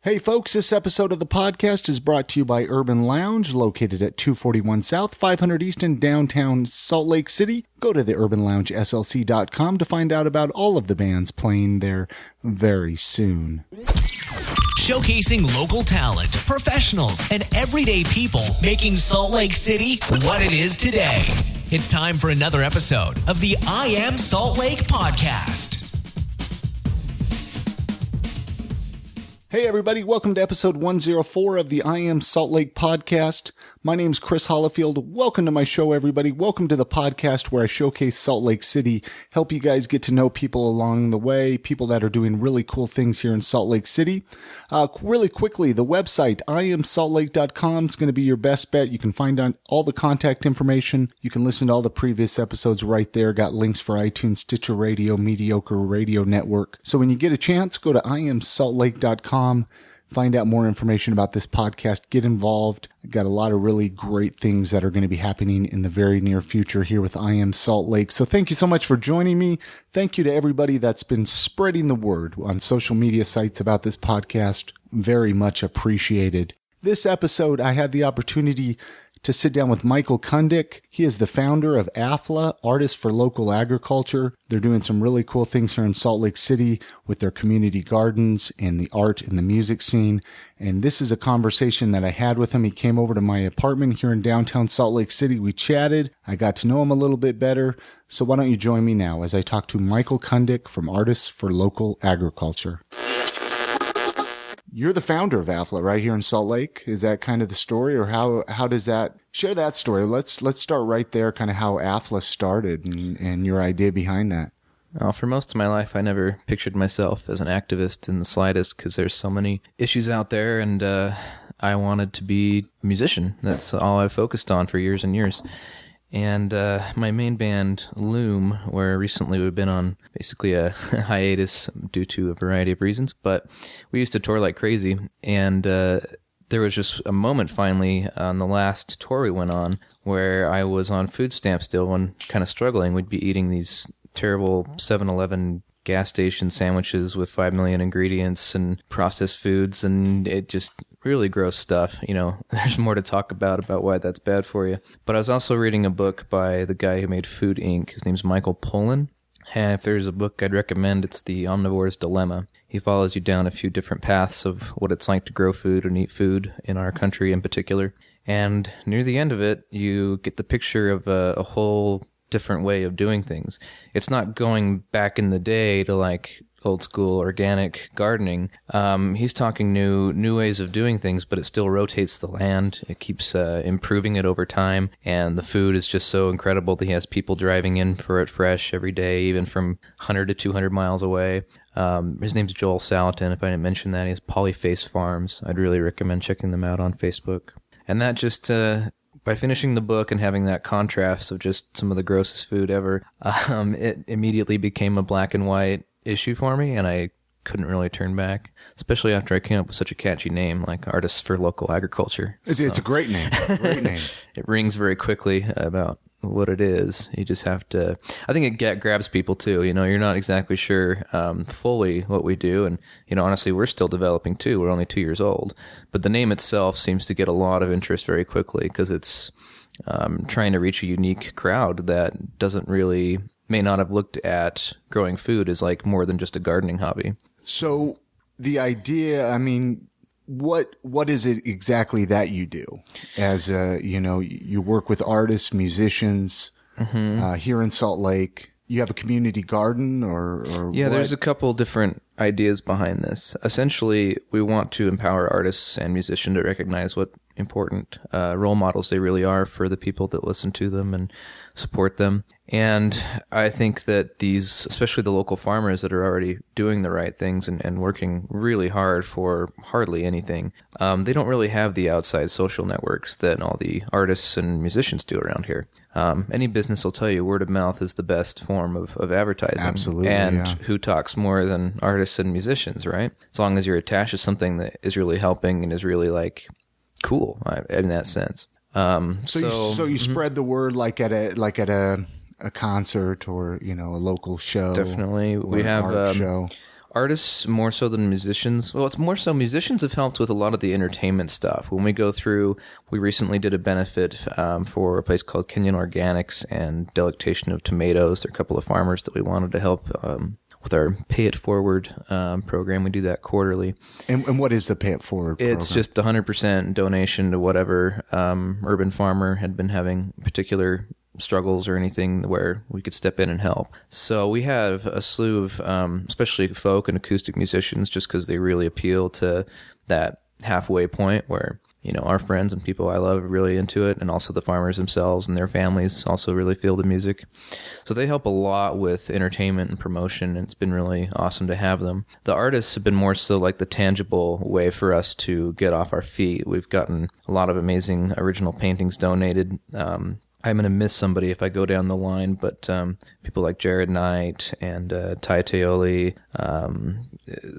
Hey folks, this episode of the podcast is brought to you by Urban Lounge, located at 241 South, 500 East in downtown Salt Lake City. Go to theurbanloungeslc.com to find out about all of the bands playing there very soon. Showcasing local talent, professionals, and everyday people making Salt Lake City what it is today. It's time for another episode of the I Am Salt Lake podcast. Hey everybody, welcome to episode 104 of the I Am Salt Lake podcast. My name's Chris Hollifield. Welcome to my show, everybody. Welcome to the podcast where I showcase Salt Lake City, help you guys get to know people along the way, people that are doing really cool things here in Salt Lake City. Really quickly, the website, iamsaltlake.com, is going to be your best bet. You can find out all the contact information. You can listen to all the previous episodes right there. Got links for iTunes, Stitcher Radio, Mediocre Radio Network. So when you get a chance, go to iamsaltlake.com. Find out more information about this podcast. Get involved. I've got a lot of really great things that are going to be happening in the very near future here with I Am Salt Lake. So thank you so much for joining me. Thank you to everybody that's been spreading the word on social media sites about this podcast. Very much appreciated. This episode, I had the opportunity to sit down with Michael Cundick. He is the founder of AFLA, Artists for Local Agriculture. They're doing some really cool things here in Salt Lake City with their community gardens and the art and the music scene. And this is a conversation that I had with him. He came over to my apartment here in downtown Salt Lake City. We chatted. I got to know him a little bit better. So why don't you join me now as I talk to Michael Cundick from Artists for Local Agriculture. You're the founder of AFLA right here in Salt Lake. Is that kind of the story, or how does that share that story? Let's start right there, kind of how AFLA started and your idea behind that. Well, for most of my life, I never pictured myself as an activist in the slightest because there's so many issues out there, and I wanted to be a musician. That's all I've focused on for years and years. And my main band, Loom, where recently we've been on basically a hiatus due to a variety of reasons, but we used to tour like crazy. And there was just a moment finally on the last tour we went on where I was on food stamps still and kind of struggling. We'd be eating these terrible 7-Eleven gas station sandwiches with 5 million ingredients and processed foods, and it just really gross stuff. You know, there's more to talk about why that's bad for you. But I was also reading a book by the guy who made Food Inc. His name's Michael Cundick. And if there's a book I'd recommend, it's The Omnivore's Dilemma. He follows you down a few different paths of what it's like to grow food and eat food in our country in particular. And near the end of it, you get the picture of a whole different way of doing things. It's not going back in the day to like old school organic gardening. He's talking new ways of doing things, but it still rotates the land. It keeps improving it over time, and the food is just so incredible that he has people driving in for it fresh every day, even from 100 to 200 miles away. His name's Joel Salatin. If I didn't mention that, he has Polyface Farms. I'd really recommend checking them out on Facebook. And that just by finishing the book and having that contrast of just some of the grossest food ever, it immediately became a black and white issue for me, and I couldn't really turn back, especially after I came up with such a catchy name like Artists for Local Agriculture. It's a great name. Great name. It rings very quickly about what it is. You just have to, I think it grabs people too. You know, you're not exactly sure fully what we do, and you know, honestly, we're still developing too. We're only 2 years old, but the name itself seems to get a lot of interest very quickly because it's trying to reach a unique crowd that may not have looked at growing food as like more than just a gardening hobby. So the idea, I mean, what is it exactly that you do as you work with artists, musicians, here in Salt Lake? You have a community garden or yeah, what? There's a couple different ideas behind this. Essentially, we want to empower artists and musicians to recognize what important role models they really are for the people that listen to them and support them. And I think that these, especially the local farmers that are already doing the right things and working really hard for hardly anything, they don't really have the outside social networks that all the artists and musicians do around here. Any business will tell you word of mouth is the best form of advertising. Absolutely. And who talks more than artists and musicians, right? As long as you're attached to something that is really helping and is really like cool in that sense. So you spread the word like at a concert or, a local show. Definitely. We have art show. Artists more so than musicians. Well, it's more so musicians have helped with a lot of the entertainment stuff. When we go through, we recently did a benefit for a place called Kenyan Organics and Delectation of Tomatoes. There are a couple of farmers that we wanted to help with our Pay It Forward program. We do that quarterly. And what is the Pay It Forward program? It's just 100% donation to whatever urban farmer had been having particular struggles or anything where we could step in and help. So we have a slew of especially folk and acoustic musicians, just because they really appeal to that halfway point where, you know, our friends and people I love are really into it, and also the farmers themselves and their families also really feel the music. So they help a lot with entertainment and promotion, and it's been really awesome to have them. The artists have been more so like the tangible way for us to get off our feet. We've gotten a lot of amazing original paintings donated. I'm going to miss somebody if I go down the line, but people like Jared Knight and Ty Teoli,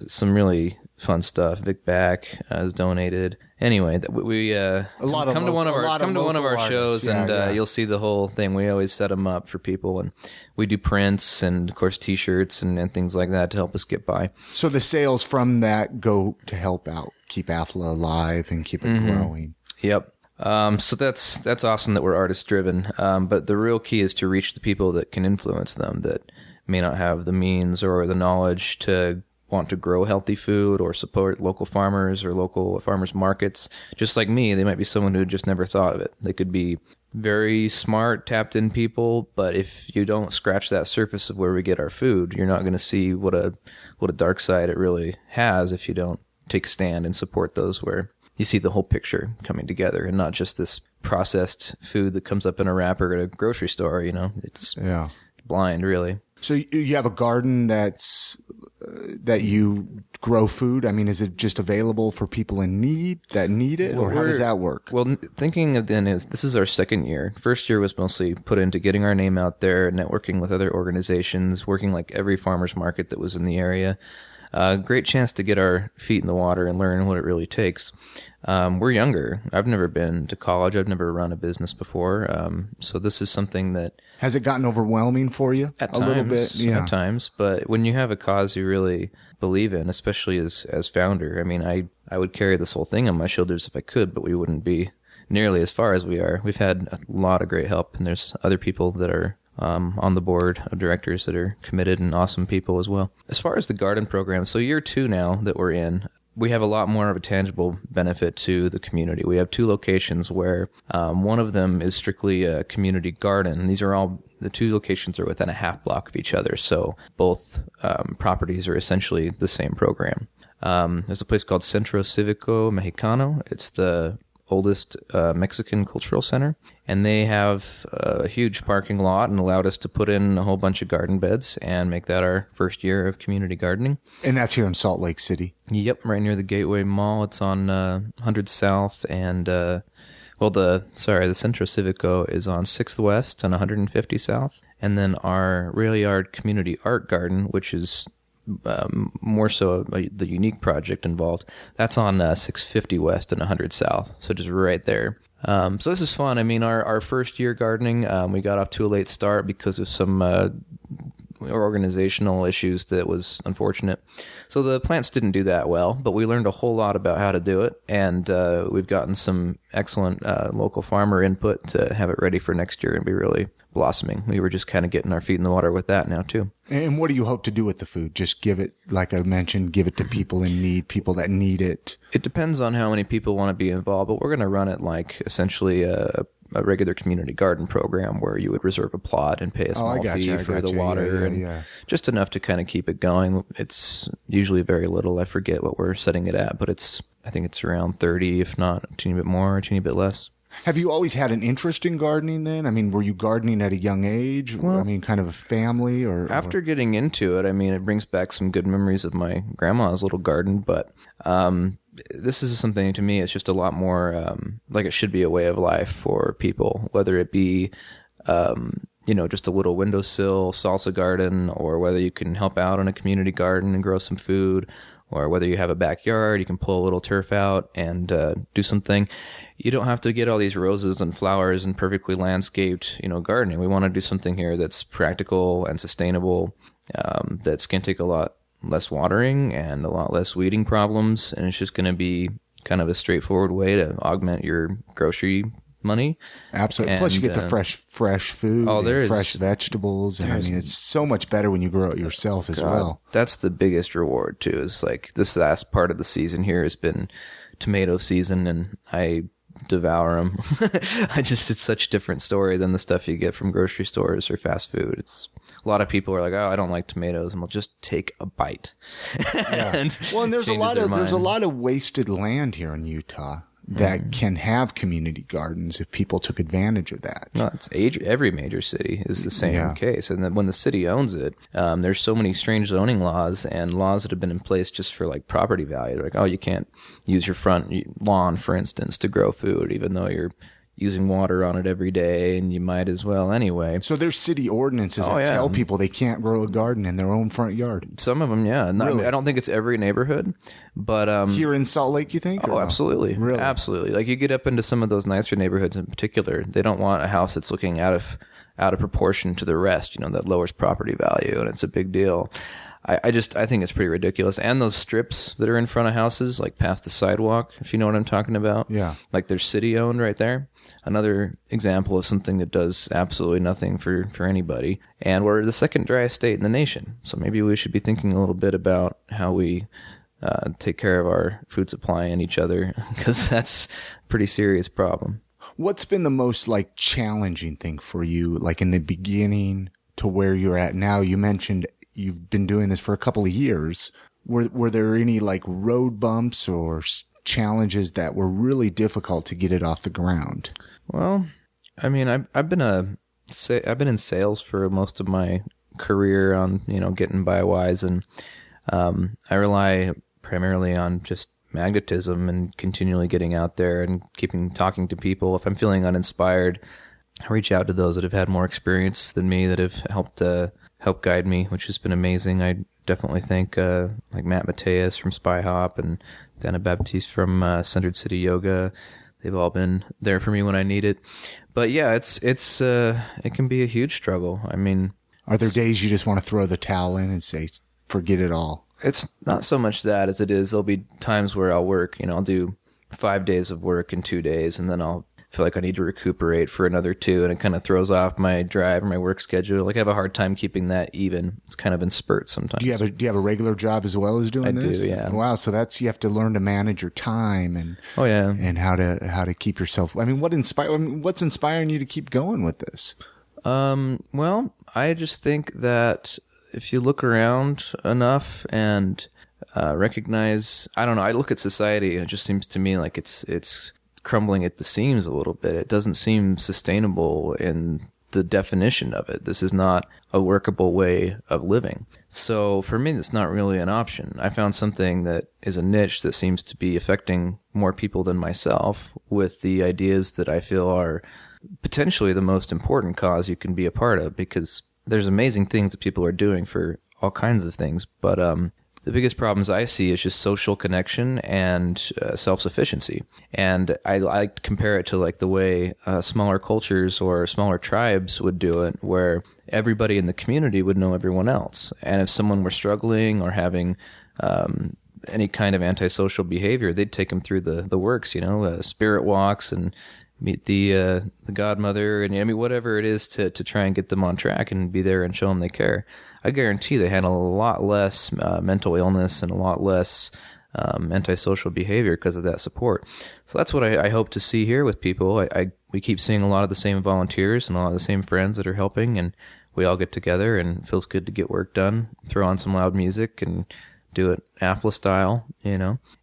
some really fun stuff. Vic Back has donated. Anyway, we come to one of our shows, and you'll see the whole thing. We always set them up for people, and we do prints and, of course, T-shirts and things like that to help us get by. So the sales from that go to help out, keep AFLA alive and keep it growing. Yep. So that's awesome that we're artist driven. But the real key is to reach the people that can influence them, that may not have the means or the knowledge to want to grow healthy food or support local farmers or local farmers markets. Just like me, they might be someone who just never thought of it. They could be very smart, tapped in people, but if you don't scratch that surface of where we get our food, you're not going to see what a dark side it really has if you don't take a stand and support those where you see the whole picture coming together and not just this processed food that comes up in a wrapper at a grocery store. You know, it's blind, really. So you have a garden that you grow food. I mean, is it just available for people in need that need it, or how does that work? Well, thinking of then this is our second year. First year was mostly put into getting our name out there, networking with other organizations, working like every farmer's market that was in the area. Great chance to get our feet in the water and learn what it really takes. We're younger. I've never been to college. I've never run a business before. So this is something that... Has it gotten overwhelming for you? At times, little bit? Yeah. At times. But when you have a cause you really believe in, especially as founder, I mean, I would carry this whole thing on my shoulders if I could, but we wouldn't be nearly as far as we are. We've had a lot of great help, and there's other people that are on the board of directors that are committed and awesome people as well. As far as the garden program, so year 2 now that we're in, we have a lot more of a tangible benefit to the community. We have 2 locations where one of them is strictly a community garden. These are all, the 2 locations are within a half block of each other, so both properties are essentially the same program. There's a place called Centro Cívico Mexicano. It's the oldest Mexican cultural center, and they have a huge parking lot and allowed us to put in a whole bunch of garden beds and make that our first year of community gardening. And that's here in Salt Lake City? Yep, right near the Gateway Mall. It's on 100 South and the Centro Cívico is on 6th West and 150 South. And then our Rail Yard Community Art Garden, which is more so the unique project involved, that's on 650 West and 100 South, so just right there. So this is fun. I mean, our first year gardening, we got off to a late start because of some organizational issues that was unfortunate. So the plants didn't do that well, but we learned a whole lot about how to do it, and we've gotten some excellent local farmer input to have it ready for next year and be really blossoming. We were just kind of getting our feet in the water with that now too. And what do you hope to do with the food? Just give it, like I mentioned, give it to people in need, people that need it? It depends on how many people want to be involved, but we're going to run it like essentially a regular community garden program where you would reserve a plot and pay a small fee for the water and just enough to kind of keep it going. It's usually very little. I forget what we're setting it at, but I think it's around 30, if not a teeny bit more, a teeny bit less. Have you always had an interest in gardening then? I mean, were you gardening at a young age? Well, I mean, kind of a family or... After getting into it, I mean, it brings back some good memories of my grandma's little garden, but this is something to me, it's just a lot more like it should be a way of life for people, whether it be, just a little windowsill salsa garden, or whether you can help out in a community garden and grow some food, or whether you have a backyard, you can pull a little turf out and do something. You don't have to get all these roses and flowers and perfectly landscaped, gardening. We want to do something here that's practical and sustainable, that's going to take a lot less watering and a lot less weeding problems, and it's just going to be kind of a straightforward way to augment your grocery money. Absolutely. And, plus you get the fresh food, and fresh vegetables, and I mean it's so much better when you grow it yourself as well. That's the biggest reward too, is like this last part of the season here has been tomato season, and I devour them. It's such a different story than the stuff you get from grocery stores or fast food. It's a lot of people are like, oh, I don't like tomatoes, and we'll just take a bite. and there's a lot of wasted land here in Utah that can have community gardens if people took advantage of that. No, every major city is the same case. And then when the city owns it, there's so many strange zoning laws and laws that have been in place just for like property value. Like, oh, you can't use your front lawn, for instance, to grow food, even though you're using water on it every day, and you might as well anyway. So there's city ordinances that tell people they can't grow a garden in their own front yard. Some of them, yeah. Really? I don't think it's every neighborhood, but here in Salt Lake, you think? Oh, absolutely, really, absolutely. Like you get up into some of those nicer neighborhoods in particular, they don't want a house that's looking out of proportion to the rest. That lowers property value, and it's a big deal. I think it's pretty ridiculous. And those strips that are in front of houses, like past the sidewalk, if you know what I'm talking about. Yeah. Like they're city owned right there. Another example of something that does absolutely nothing for anybody. And we're the second driest state in the nation. So maybe we should be thinking a little bit about how we take care of our food supply and each other, because that's a pretty serious problem. What's been the most like challenging thing for you, like in the beginning to where you're at now? You mentioned you've been doing this for a couple of years. Were there any like road bumps or challenges that were really difficult to get it off the ground? Well, I mean, I've been in sales for most of my career on getting by wise, and I rely primarily on just magnetism and continually getting out there and talking to people. If I'm feeling uninspired, I reach out to those that have had more experience than me, that have help guide me, which has been amazing. I definitely think like Matt Mateus from Spy Hop and Dana Baptiste from Centered City Yoga. They've all been there for me when I need it. But yeah, it can be a huge struggle. I mean, are there days you just want to throw the towel in and say, forget it all? It's not so much that as it is, there'll be times where I'll work, I'll do 5 days of work in 2 days, and then I'll feel like I need to recuperate for another 2, and it kind of throws off my drive or my work schedule. Like I have a hard time keeping that even. It's kind of in spurts sometimes. Do you have a regular job as well as doing this? I do, yeah. Wow, so you have to learn to manage your time and and how to keep yourself. I mean, what's inspiring you to keep going with this? Well, I just think that if you look around enough and recognize, I don't know, I look at society and it just seems to me like it's crumbling at the seams a little bit. It doesn't seem sustainable in the definition of it. This is not a workable way of living. So for me, that's not really an option. I found something that is a niche that seems to be affecting more people than myself, with the ideas that I feel are potentially the most important cause you can be a part of, because there's amazing things that people are doing for all kinds of things. But the biggest problems I see is just social connection and self-sufficiency. And I like to compare it to like the way smaller cultures or smaller tribes would do it, where everybody in the community would know everyone else. And if someone were struggling or having any kind of antisocial behavior, they'd take them through the works, spirit walks and meet the godmother, and I mean whatever it is to try and get them on track and be there and show them they care. I guarantee they handle a lot less mental illness and a lot less antisocial behavior because of that support. So that's what I hope to see here with people. We keep seeing a lot of the same volunteers and a lot of the same friends that are helping, and we all get together, and it feels good to get work done, throw on some loud music, and do it AFLA style,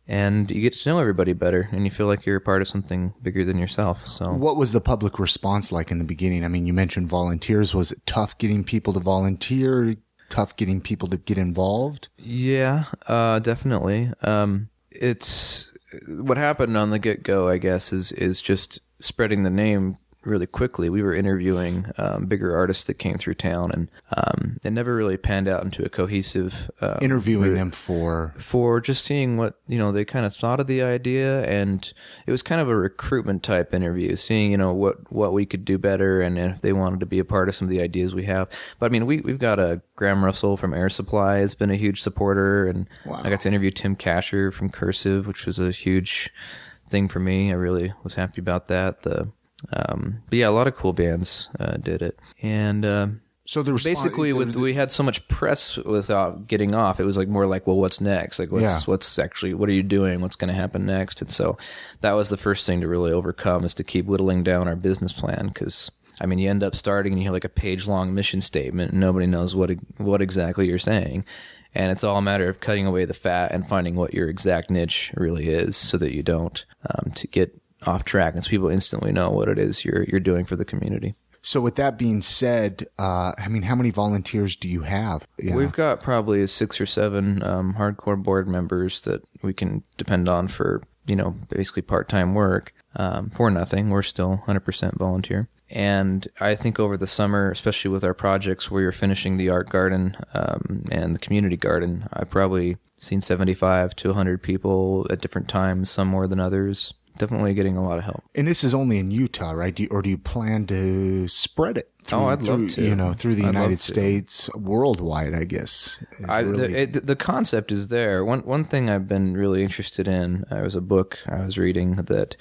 and you get to know everybody better, and you feel like you're a part of something bigger than yourself. So, what was the public response like in the beginning? I mean, you mentioned volunteers. Was it tough getting people to volunteer? Tough getting people to get involved? Yeah, definitely. It's what happened on the get-go, I guess, is just spreading the name really quickly. We were interviewing bigger artists that came through town, and it never really panned out into a cohesive interviewing them for just seeing what they kind of thought of the idea, and it was kind of a recruitment type interview, seeing what we could do better, and if they wanted to be a part of some of the ideas we have. But I mean, we've got Graham Russell from Air Supply has been a huge supporter, and wow. I got to interview Tim Casher from Cursive, which was a huge thing for me. I really was happy about that. But yeah, a lot of cool bands did it, and so the basically we had so much press without getting off. It was more like, well, what's next? Like, what's actually, what are you doing? What's going to happen next? And so that was the first thing to really overcome, is to keep whittling down our business plan, because I mean, you end up starting and you have like a page-long mission statement, and nobody knows what exactly you're saying. And it's all a matter of cutting away the fat and finding what your exact niche really is, so that you don't to get off track, and so people instantly know what it is you're doing for the community. So with that being said, I mean, how many volunteers do you have? Yeah. We've got probably 6 or 7 hardcore board members that we can depend on for, basically part-time work for nothing. We're still 100% volunteer. And I think over the summer, especially with our projects where you're finishing the art garden and the community garden, I've probably seen 75 to 100 people at different times, some more than others. Definitely getting a lot of help. And this is only in Utah, right? Do you plan to spread it? I'd love to. Through the United States, worldwide, I guess. The concept is there. One thing I've been really interested in, was a book I was reading that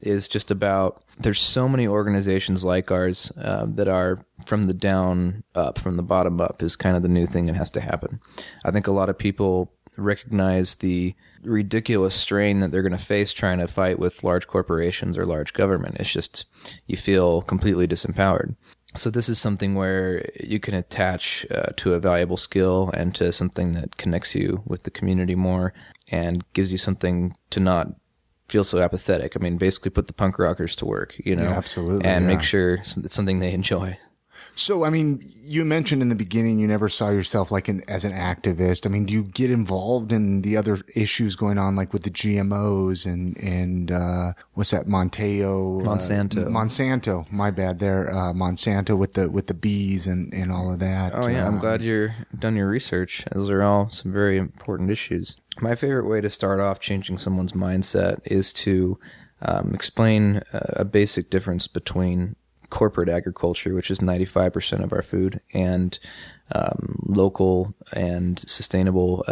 is just about, there's so many organizations like ours that are from the down up, from the bottom up, is kind of the new thing that has to happen. I think a lot of people recognize the ridiculous strain that they're going to face trying to fight with large corporations or large government. It's just, you feel completely disempowered. So this is something where you can attach to a valuable skill and to something that connects you with the community more and gives you something to not feel so apathetic. I mean, basically put the punk rockers to work, Yeah, absolutely. And make sure it's something they enjoy. So, I mean, you mentioned in the beginning you never saw yourself as an activist. I mean, do you get involved in the other issues going on, like with the GMOs and what's that, Monsanto, my bad there, Monsanto with the bees and all of that. Oh yeah, I'm glad you're done your research. Those are all some very important issues. My favorite way to start off changing someone's mindset is to explain a basic difference between corporate agriculture, which is 95% of our food, and local and sustainable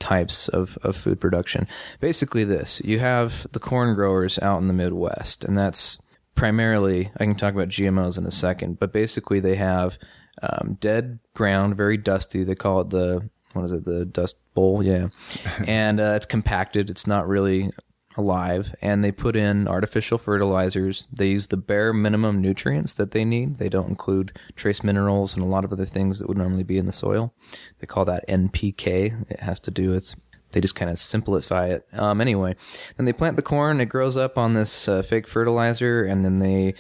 types of food production. Basically this, you have the corn growers out in the Midwest, and that's primarily, I can talk about GMOs in a second, but basically they have dead ground, very dusty. They call it the dust bowl? Yeah. And it's compacted. It's not really alive, and they put in artificial fertilizers. They use the bare minimum nutrients that they need. They don't include trace minerals and a lot of other things that would normally be in the soil. They call that NPK. It has to do with, they just kind of simplify it. Anyway, then they plant the corn. It grows up on this fake fertilizer, and then they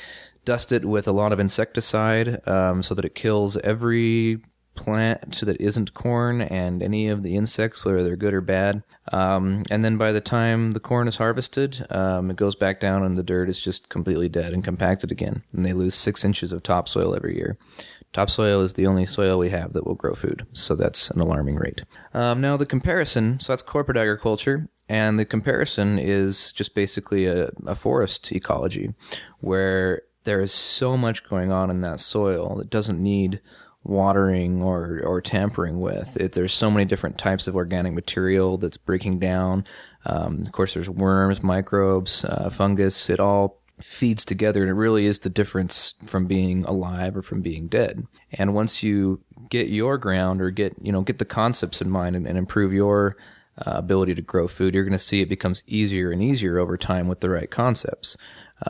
dust it with a lot of insecticide so that it kills every plant that isn't corn and any of the insects, whether they're good or bad. And then by the time the corn is harvested, it goes back down and the dirt is just completely dead and compacted again. And they lose 6 inches of topsoil every year. Topsoil is the only soil we have that will grow food. So that's an alarming rate. Now the comparison, so that's corporate agriculture. And the comparison is just basically a forest ecology where there is so much going on in that soil that doesn't need watering or tampering with it. There's so many different types of organic material that's breaking down. Of course, there's worms, microbes, fungus. It all feeds together, and it really is the difference from being alive or from being dead. And once you get your ground or get the concepts in mind and improve your ability to grow food, you're going to see it becomes easier and easier over time with the right concepts.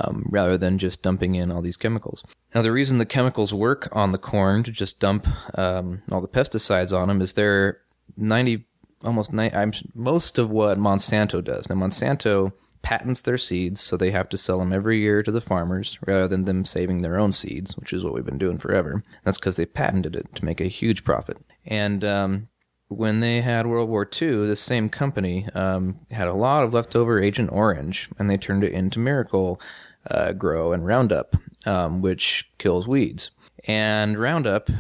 Rather than just dumping in all these chemicals. Now, the reason the chemicals work on the corn to just dump all the pesticides on them is they're most of what Monsanto does. Now, Monsanto patents their seeds, so they have to sell them every year to the farmers rather than them saving their own seeds, which is what we've been doing forever. That's because they patented it to make a huge profit. And when they had World War II, the same company had a lot of leftover Agent Orange, and they turned it into Miracle Grow and Roundup. which kills weeds. And Roundup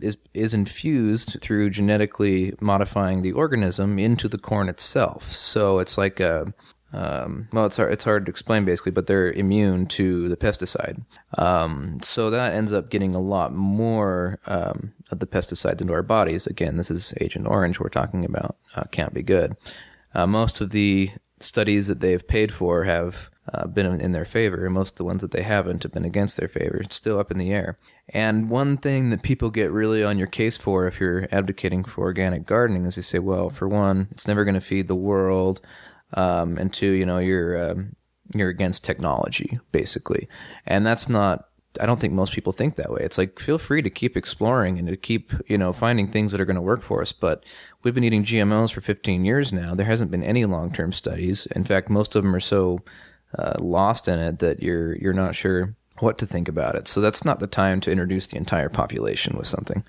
is infused through genetically modifying the organism into the corn itself. So it's like it's hard to explain basically, but they're immune to the pesticide. So that ends up getting a lot more of the pesticides into our bodies. Again, this is Agent Orange we're talking about. Can't be good. Most of the studies that they've paid for have been in their favor, and most of the ones that they haven't have been against their favor. It's still up in the air. And one thing that people get really on your case for if you're advocating for organic gardening is they say, well, for one, it's never going to feed the world, and two, you're against technology, basically. And that's not, I don't think most people think that way. It's like, feel free to keep exploring and to keep, finding things that are going to work for us. But we've been eating GMOs for 15 years now. There hasn't been any long-term studies. In fact, most of them are so lost in it that you're not sure what to think about it. So that's not the time to introduce the entire population with something.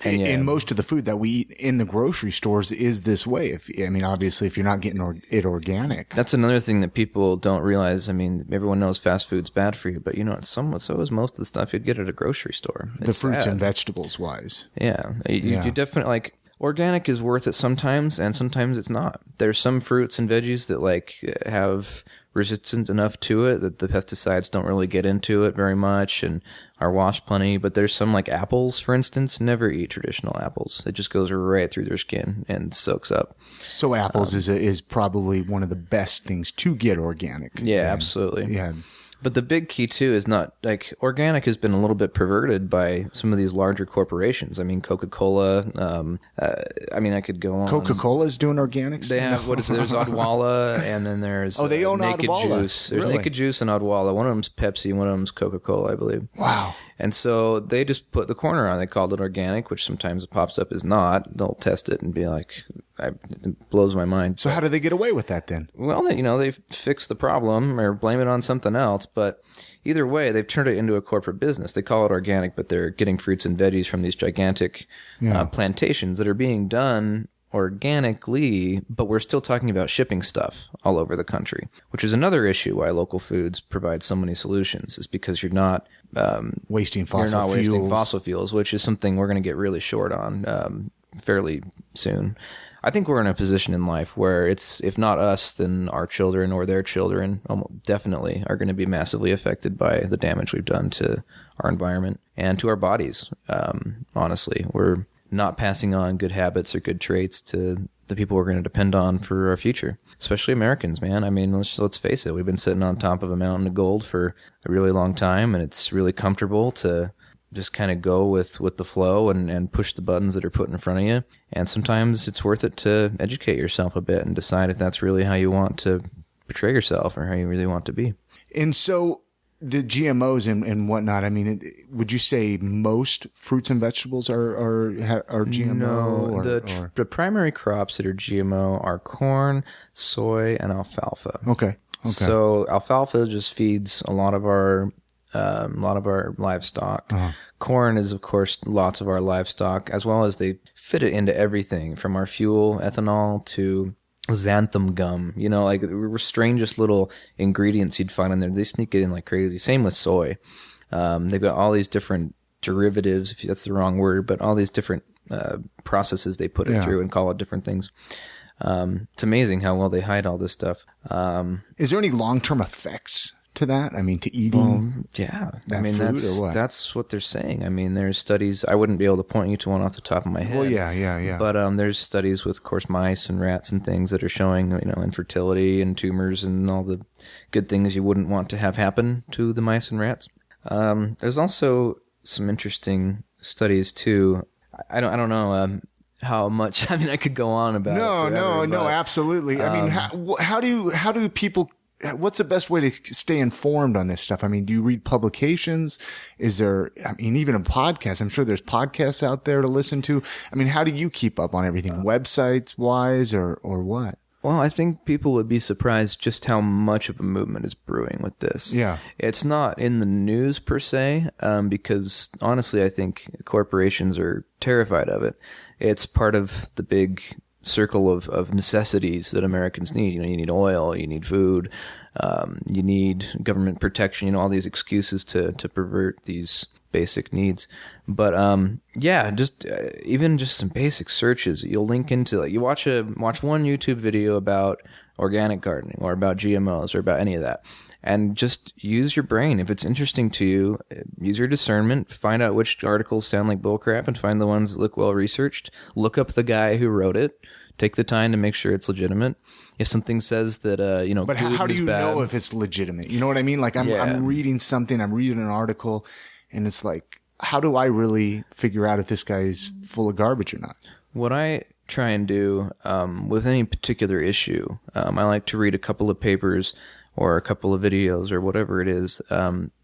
And most of the food that we eat in the grocery stores is this way. Obviously, if you're not getting it organic. That's another thing that people don't realize. Everyone knows fast food's bad for you, but so is most of the stuff you'd get at a grocery store. The fruits and vegetables wise. Yeah. You definitely, organic is worth it sometimes, and sometimes it's not. There's some fruits and veggies that have resistant enough to it that the pesticides don't really get into it very much and are washed plenty. But there's some, like apples, for instance. Never eat traditional apples. It just goes right through their skin and soaks up. So apples is probably one of the best things to get organic. Yeah, absolutely. Yeah. But the big key, too, is not, organic has been a little bit perverted by some of these larger corporations. Coca-Cola, I could go on. Coca-Cola's doing organics? They have, there's Odwalla, and then there's they own Naked Odwalla. Juice. There's Really? Naked Juice and Odwalla. One of them's Pepsi, one of them's Coca-Cola, I believe. Wow. And so they just put the corner on. They called it organic, which sometimes it pops up as not. They'll test it and be like, it blows my mind. So how do they get away with that then? Well, they fix the problem or blame it on something else. But either way, they've turned it into a corporate business. They call it organic, but they're getting fruits and veggies from these gigantic plantations that are being done organically, but we're still talking about shipping stuff all over the country, which is another issue why local foods provide so many solutions, is because you're not wasting fossil fuels, which is something we're going to get really short on fairly soon. I think we're in a position in life where it's, if not us, then our children or their children definitely are going to be massively affected by the damage we've done to our environment and to our bodies. Honestly, we're not passing on good habits or good traits to the people we're going to depend on for our future, especially Americans, man. Let's face it. We've been sitting on top of a mountain of gold for a really long time, and it's really comfortable to just kind of go with the flow and push the buttons that are put in front of you. And sometimes it's worth it to educate yourself a bit and decide if that's really how you want to portray yourself or how you really want to be. And so the GMOs and whatnot, would you say most fruits and vegetables are GMO? No, the primary crops that are GMO are corn, soy, and alfalfa. Okay. So alfalfa just feeds a lot of our livestock. Uh-huh. Corn is, of course, lots of our livestock, as well as they fit it into everything from our fuel, ethanol, to xanthan gum. The strangest little ingredients you'd find in there. They sneak it in like crazy. Same with soy. They've got all these different derivatives, if that's the wrong word, but all these different processes they put it through and call it different things. It's amazing how well they hide all this stuff. Is there any long-term effects to that? To eating that's what they're saying. There's studies. I wouldn't be able to point you to one off the top of my head. Well, yeah. But there's studies with, of course, mice and rats and things that are showing, infertility and tumors and all the good things you wouldn't want to have happen to the mice and rats. There's also some interesting studies too. I don't know how much. I could go on about. No, absolutely. How do people? What's the best way to stay informed on this stuff? Do you read publications? Is there, even a podcast? I'm sure there's podcasts out there to listen to. How do you keep up on everything? Websites wise or what? Well, I think people would be surprised just how much of a movement is brewing with this. Yeah. It's not in the news per se, because honestly, I think corporations are terrified of it. It's part of the big circle of necessities that Americans need. You need oil, you need food, you need government protection, all these excuses to pervert these basic needs. But just even just some basic searches you'll link into, like you watch one YouTube video about organic gardening or about GMOs or about any of that, and just use your brain. If it's interesting to you, use your discernment, find out which articles sound like bullcrap and find the ones that look well researched. Look up the guy who wrote it. Take the time to make sure it's legitimate. If something says that, but how do you know if it's legitimate? You know what I mean? Like I'm reading something, I'm reading an article, and it's like, how do I really figure out if this guy is full of garbage or not? What I try and do with any particular issue, I like to read a couple of papers or a couple of videos or whatever it is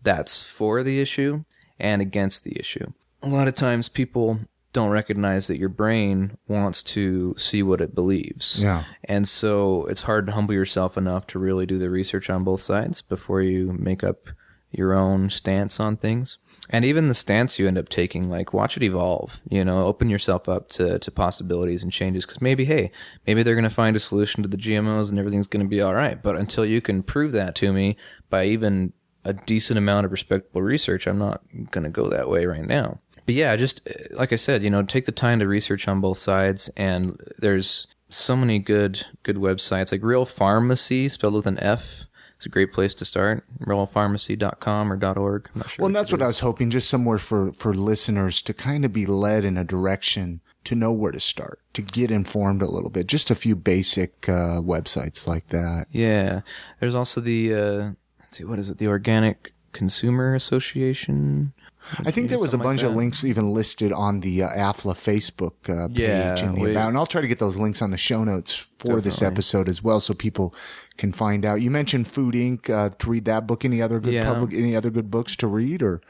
that's for the issue and against the issue. A lot of times people don't recognize that your brain wants to see what it believes. Yeah. And so it's hard to humble yourself enough to really do the research on both sides before you make up your own stance on things. And even the stance you end up taking, like, watch it evolve, open yourself up to possibilities and changes. Because maybe they're going to find a solution to the GMOs and everything's going to be all right. But until you can prove that to me by even a decent amount of respectable research, I'm not going to go that way right now. But yeah, just like I said, take the time to research on both sides. And there's so many good websites, like Real Pharmacy, spelled with an F. It's a great place to start. realpharmacy.com or .org. I'm not sure. Well, and that's what I was hoping, just somewhere for listeners to kind of be led in a direction to know where to start, to get informed a little bit. Just a few basic websites like that. Yeah. There's also the, what is it? The Organic Consumer Association. I think there was a bunch of links even listed on the AFLA Facebook page in the about, and I'll try to get those links on the show notes for this episode as well, so people can find out. You mentioned Food Inc. To read that book. Any other good any other good books to read? Or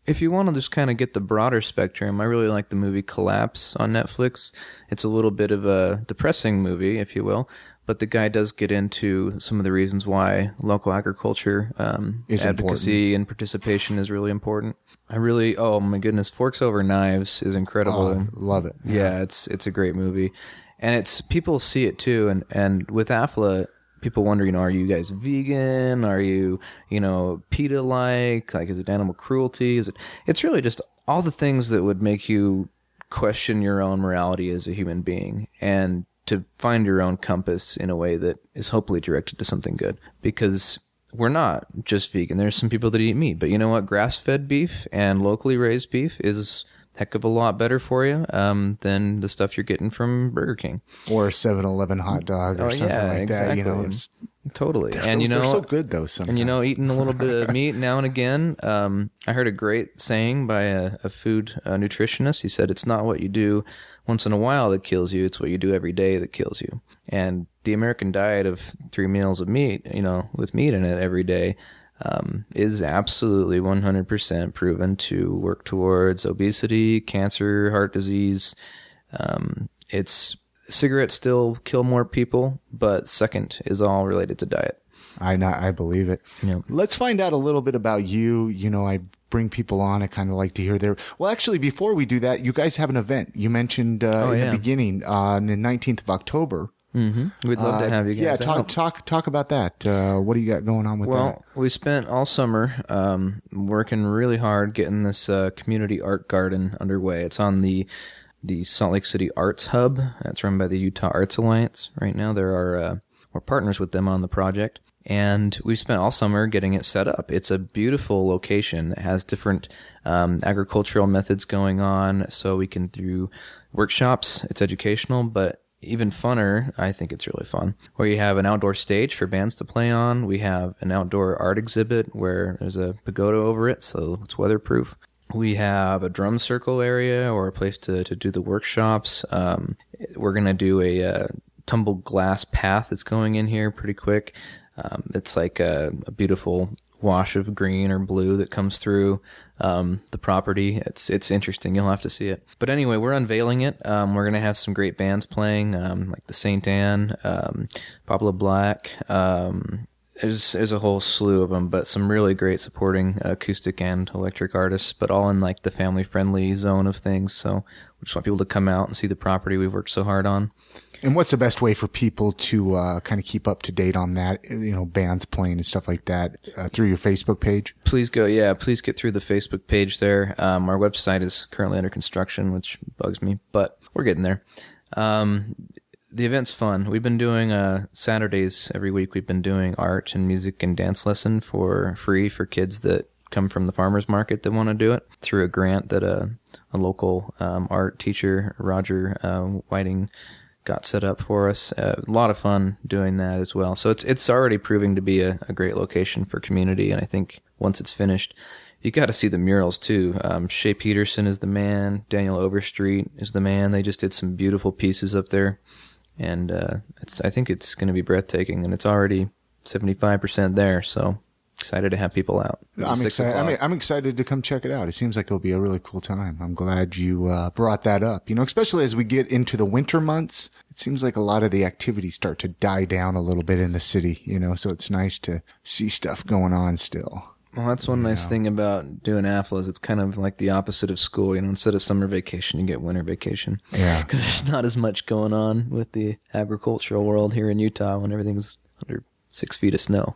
if you want to just kind of get the broader spectrum, I really like the movie Collapse on Netflix. It's a little bit of a depressing movie, if you will. But the guy does get into some of the reasons why local agriculture advocacy and participation is really important. Oh my goodness, Forks Over Knives is incredible. Oh, love it. Yeah, it's a great movie. And people see it too. And with AFLA, people wonder, are you guys vegan? Are you, PETA-like? Like, is it animal cruelty? It's really just all the things that would make you question your own morality as a human being, and to find your own compass in a way that is hopefully directed to something good. Because we're not just vegan. There's some people that eat meat. But you know what? Grass-fed beef and locally raised beef is a heck of a lot better for you than the stuff you're getting from Burger King. Or a 7-Eleven hot dog or something like exactly. that. Totally. They're so good, though, sometimes. And, eating a little bit of meat now and again. I heard a great saying by a food nutritionist. He said, it's not what you do once in a while that kills you. It's what you do every day that kills you. And the American diet of 3 meals of meat, with meat in it every day, is absolutely 100% proven to work towards obesity, cancer, heart disease. Cigarettes still kill more people, but second is all related to diet. I believe it. Yep. Let's find out a little bit about you. I bring people on. I kind of like to hear their. Well, actually, before we do that, you guys have an event. You mentioned in the beginning on the 19th of October. Mm-hmm. We'd love to have you guys. Yeah, talk about that. What do you got going on with that? Well, we spent all summer working really hard getting this community art garden underway. It's on the Salt Lake City Arts Hub. That's run by the Utah Arts Alliance. Right now, we're partners with them on the project. And we spent all summer getting it set up. It's a beautiful location. It has different agricultural methods going on, so we can do workshops. It's educational, but even funner, I think it's really fun, where you have an outdoor stage for bands to play on. We have an outdoor art exhibit where there's a pagoda over it, so it's weatherproof. We have a drum circle area or a place to do the workshops. We're going to do a tumbled glass path that's going in here pretty quick. It's like a beautiful wash of green or blue that comes through the property. It's interesting. You'll have to see it. But anyway, we're unveiling it. We're going to have some great bands playing, like the St. Anne, Pablo Black, There's a whole slew of them, but some really great supporting acoustic and electric artists, but all in like the family-friendly zone of things. So we just want people to come out and see the property we've worked so hard on. And what's the best way for people to kind of keep up to date on that, bands playing and stuff like that, through your Facebook page? Please get through the Facebook page there. Our website is currently under construction, which bugs me, but we're getting there. The event's fun. We've been doing Saturdays every week. We've been doing art and music and dance lesson for free for kids that come from the farmers market that want to do it through a grant that a local art teacher, Roger Whiting, got set up for us. A lot of fun doing that as well. So it's already proving to be a great location for community, and I think once it's finished, you got to see the murals too. Shea Peterson is the man. Daniel Overstreet is the man. They just did some beautiful pieces up there. And I think it's going to be breathtaking, and it's already 75% there. So excited to have people out. I'm excited. I'm excited to come check it out. It seems like it'll be a really cool time. I'm glad you brought that up. Especially as we get into the winter months, it seems like a lot of the activities start to die down a little bit in the city. So it's nice to see stuff going on still. Well, that's one nice thing about doing AFLA is it's kind of like the opposite of school. Instead of summer vacation, you get winter vacation. Yeah. Because there's not as much going on with the agricultural world here in Utah when everything's under 6 feet of snow.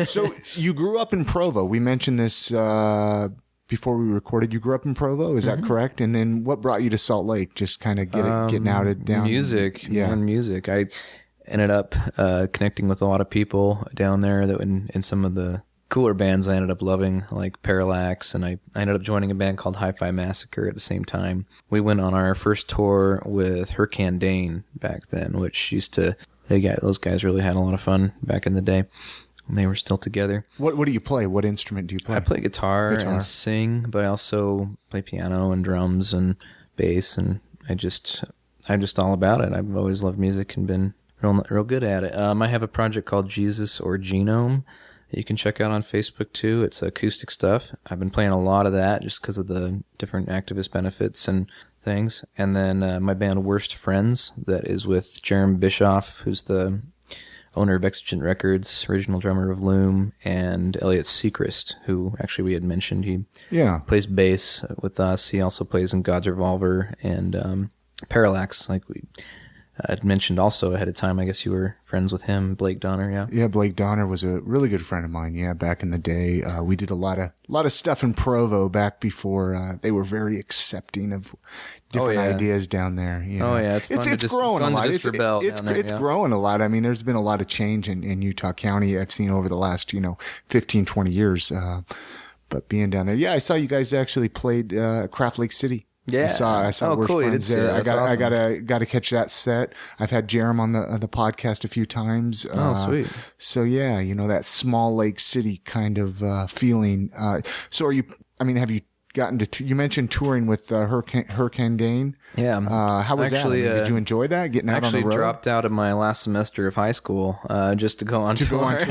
So you grew up in Provo. We mentioned this before we recorded. You grew up in Provo, is that correct? And then what brought you to Salt Lake? Just kind of getting out of down music. Yeah, music. I ended up connecting with a lot of people down there that in some of the cooler bands I ended up loving, like Parallax, and I ended up joining a band called Hi-Fi Massacre at the same time. We went on our first tour with Hurricane Dane back then, which those guys really had a lot of fun back in the day. And they were still together. What do you play? What instrument do you play? I play guitar and sing, but I also play piano and drums and bass, and I'm just all about it. I've always loved music and been real good at it. I have a project called Jesus or Genome you can check out on Facebook too. It's acoustic stuff. I've been playing a lot of that just because of the different activist benefits and things. And then my band Worst Friends, that is with Jeremy Bischoff, who's the owner of Exigent Records, original drummer of Loom, and Elliot Sechrist, who actually we had mentioned. He plays bass with us. He also plays in God's Revolver and Parallax, like we I'd mentioned also ahead of time. I guess you were friends with him, Blake Donner, yeah? Yeah, Blake Donner was a really good friend of mine, back in the day. We did a lot of stuff in Provo back before they were very accepting of different ideas down there. Oh, yeah, it's fun it's growing a lot. It's growing a lot. I mean, there's been a lot of change in Utah County I've seen over the last, 15, 20 years. But being down there, I saw you guys actually played Craft Lake City. Yeah, I saw Worst Friends there. I gotta catch that set. I've had Jerem on the podcast a few times. Sweet. So that small lake city kind of feeling. So have you gotten to? You mentioned touring with Hurricane Dane. Yeah. How was that? Did you enjoy that? Getting out on the road? Actually dropped out of my last semester of high school just to go on tour.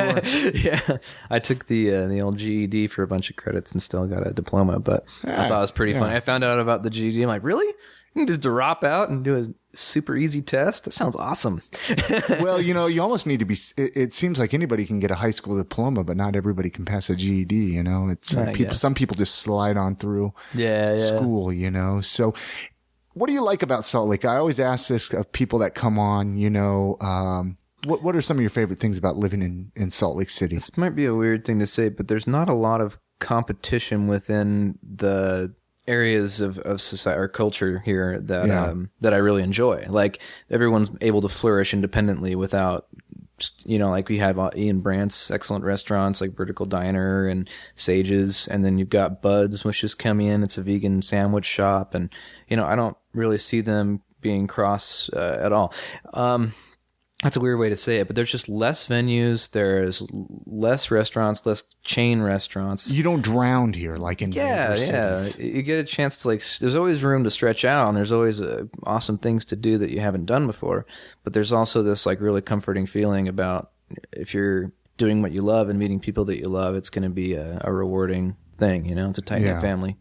Yeah, I took the old GED for a bunch of credits and still got a diploma, but I thought it was pretty funny. I found out about the GED. I'm like, really? You can just drop out and do a super easy test? That sounds awesome. Well, you almost need to be, it seems like anybody can get a high school diploma, but not everybody can pass a GED, It's some people just slide on through school, So what do you like about Salt Lake? I always ask this of people that come on, what are some of your favorite things about living in Salt Lake City? This might be a weird thing to say, but there's not a lot of competition within the areas of society or culture here that I really enjoy. Like everyone's able to flourish independently without, like we have Ian Brandt's excellent restaurants like Vertical Diner and Sages, and then you've got Bud's, which is coming in. It's a vegan sandwich shop, and I don't really see them being cross at all. That's a weird way to say it, but there's just less venues. There's less restaurants, less chain restaurants. You don't drown here like in major cities. You get a chance to there's always room to stretch out, and there's always awesome things to do that you haven't done before. But there's also this really comforting feeling about if you're doing what you love and meeting people that you love, it's going to be a rewarding thing. It's a tight-knit family.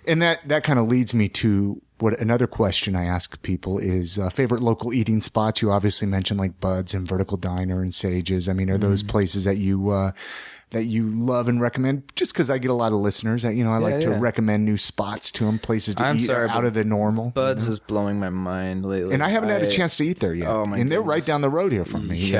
And that kind of leads me to what another question I ask people is favorite local eating spots. You obviously mentioned like Bud's and Vertical Diner and Sage's. I mean, are those places that you love and recommend? Just because I get a lot of listeners that, I like to recommend new spots to them, places to eat out of the normal. Bud's is blowing my mind lately. And I haven't had a chance to eat there yet. Oh my and they're goodness. right down the road here from me,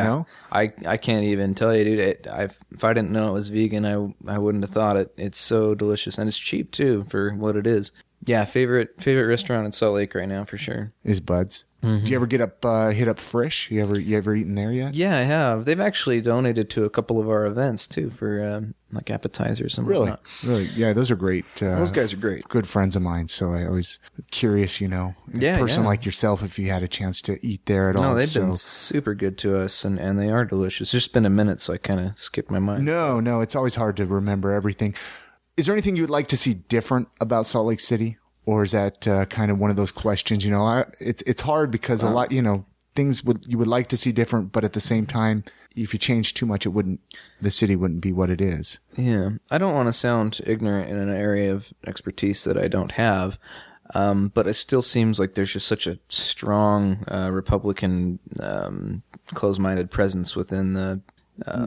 I can't even tell you, dude. If I didn't know it was vegan, I wouldn't have thought it. It's so delicious. And it's cheap, too, for what it is. Yeah, favorite restaurant in Salt Lake right now, for sure. Is Bud's. Mm-hmm. Do you ever hit up Frisch? You ever eaten there yet? Yeah, I have. They've actually donated to a couple of our events, too, for like appetizers and whatnot. Really? Yeah, those are great. Those guys are great. Good friends of mine, so I always curious, a person like yourself, if you had a chance to eat there at all. No, they've been super good to us, and they are delicious. It's just been a minute, so I kind of skipped my mind. No, it's always hard to remember everything. Is there anything you would like to see different about Salt Lake City? Or is that kind of one of those questions, it's hard because a lot, things you would like to see different, but at the same time, if you change too much, the city wouldn't be what it is. Yeah. I don't want to sound ignorant in an area of expertise that I don't have. But it still seems like there's just such a strong, Republican, close-minded presence within the,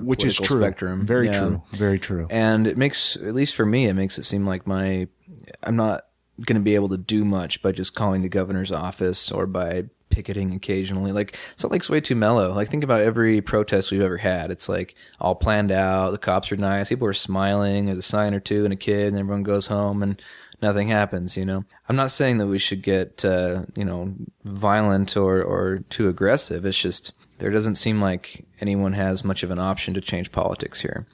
which is true. Spectrum. Very true. Very true. And it makes, at least for me, it makes it seem like I'm not going to be able to do much by just calling the governor's office or by picketing occasionally. Like, Salt Lake's way too mellow. Like, think about every protest we've ever had. It's like all planned out. The cops are nice. People are smiling. There's a sign or two and a kid, and everyone goes home and nothing happens, I'm not saying that we should get, violent or too aggressive. It's just there doesn't seem like anyone has much of an option to change politics here.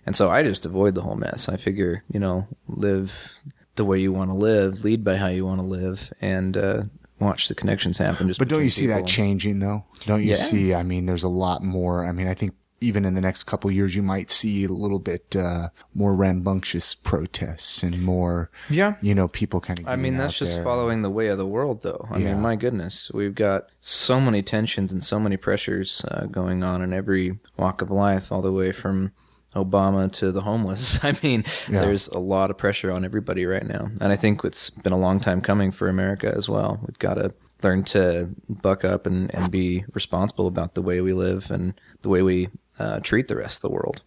And so I just avoid the whole mess. I figure, live the way you want to live, lead by how you want to live, and watch the connections happen. But don't you see that changing, though? Don't you see, there's a lot more. I think even in the next couple of years, you might see a little bit more rambunctious protests and more, people kind of that's just following the way of the world, though. I mean, my goodness, we've got so many tensions and so many pressures going on in every walk of life, all the way from Obama to the homeless. There's a lot of pressure on everybody right now. And I think it's been a long time coming for America as well. We've got to learn to buck up and be responsible about the way we live and the way we treat the rest of the world.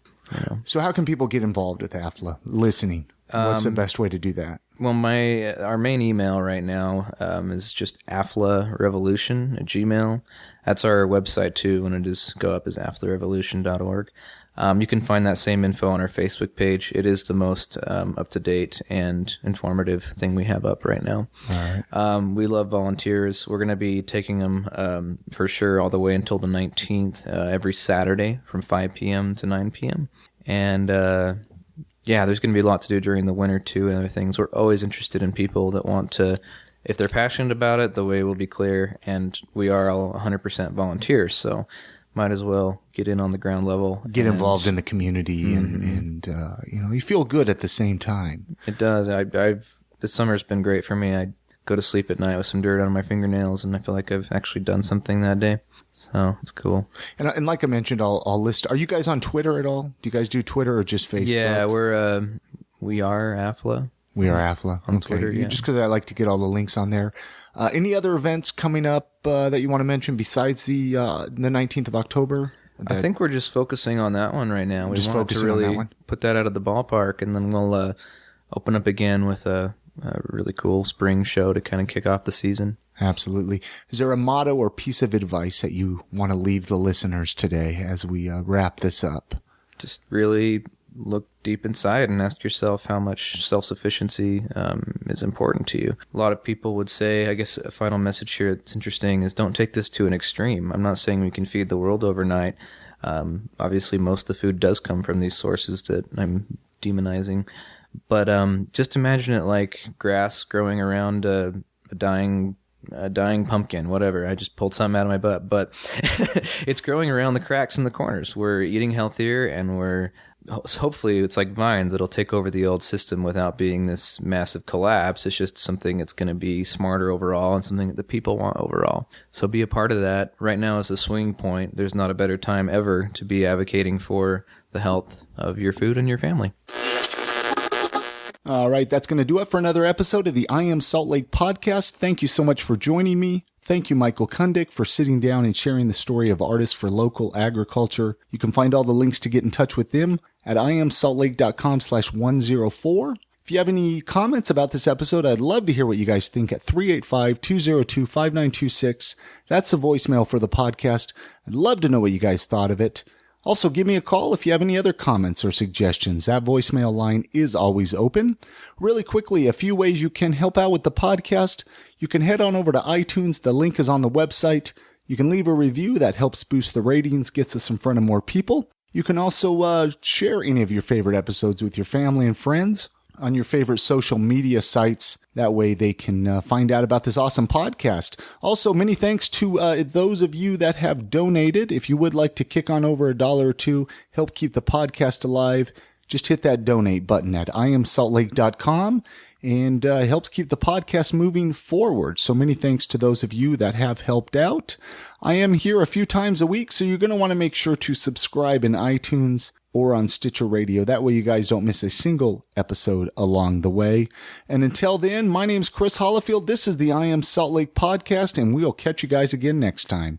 So how can people get involved with AFLA? Listening. What's the best way to do that? Well, our main email right now is just aflarevolution@gmail.com. That's our website too. When it does go up, is aflarevolution.org. You can find that same info on our Facebook page. It is the most up-to-date and informative thing we have up right now. All right. We love volunteers. We're going to be taking them for sure all the way until the 19th, every Saturday from 5 p.m. to 9 p.m. And there's going to be a lot to do during the winter too and other things. We're always interested in people that want to, if they're passionate about it, the way will be clear. And we are all 100% volunteers, so might as well get in on the ground level. Get involved in the community and you feel good at the same time. It does. This summer's been great for me. I go to sleep at night with some dirt on my fingernails, and I feel like I've actually done something that day. So it's cool. And like I mentioned, I'll list. Are you guys on Twitter at all? Do you guys do Twitter or just Facebook? Yeah, we are AFLA. We are AFLA. On Twitter, yeah. Just because I like to get all the links on there. Any other events coming up that you want to mention besides the 19th of October? I think we're just focusing on that one right now. We just want to really put that out of the ballpark, and then we'll open up again with a really cool spring show to kind of kick off the season. Absolutely. Is there a motto or piece of advice that you want to leave the listeners today as we wrap this up? Just really look deep inside and ask yourself how much self-sufficiency is important to you. A lot of people would say, I guess a final message here that's interesting is don't take this to an extreme. I'm not saying we can feed the world overnight. Obviously, most of the food does come from these sources that I'm demonizing. But just imagine it like grass growing around a dying pumpkin, whatever. I just pulled something out of my butt. But it's growing around the cracks in the corners. We're eating healthier, and hopefully it's like vines. It'll take over the old system without being this massive collapse. It's just something that's going to be smarter overall and something that the people want overall. So be a part of that. Right now is a swing point. There's not a better time ever to be advocating for the health of your food and your family. All right, that's going to do it for another episode of the I Am Salt Lake podcast. Thank you so much for joining me. Thank you, Michael Cundick, for sitting down and sharing the story of artists for local agriculture. You can find all the links to get in touch with them at iamsaltlake.com/104. If you have any comments about this episode, I'd love to hear what you guys think at 385-202-5926. That's the voicemail for the podcast. I'd love to know what you guys thought of it. Also, give me a call if you have any other comments or suggestions. That voicemail line is always open. Really quickly, a few ways you can help out with the podcast. You can head on over to iTunes. The link is on the website. You can leave a review. That helps boost the ratings, gets us in front of more people. You can also share any of your favorite episodes with your family and friends on your favorite social media sites. That way they can find out about this awesome podcast. Also, many thanks to those of you that have donated. If you would like to kick on over $1 or $2, help keep the podcast alive, just hit that donate button at iamsaltlake.com and helps keep the podcast moving forward. So many thanks to those of you that have helped out. I am here a few times a week, so you're going to want to make sure to subscribe in iTunes or on Stitcher Radio. That way you guys don't miss a single episode along the way. And until then, my name's Chris Hollifield. This is the I Am Salt Lake podcast, and we'll catch you guys again next time.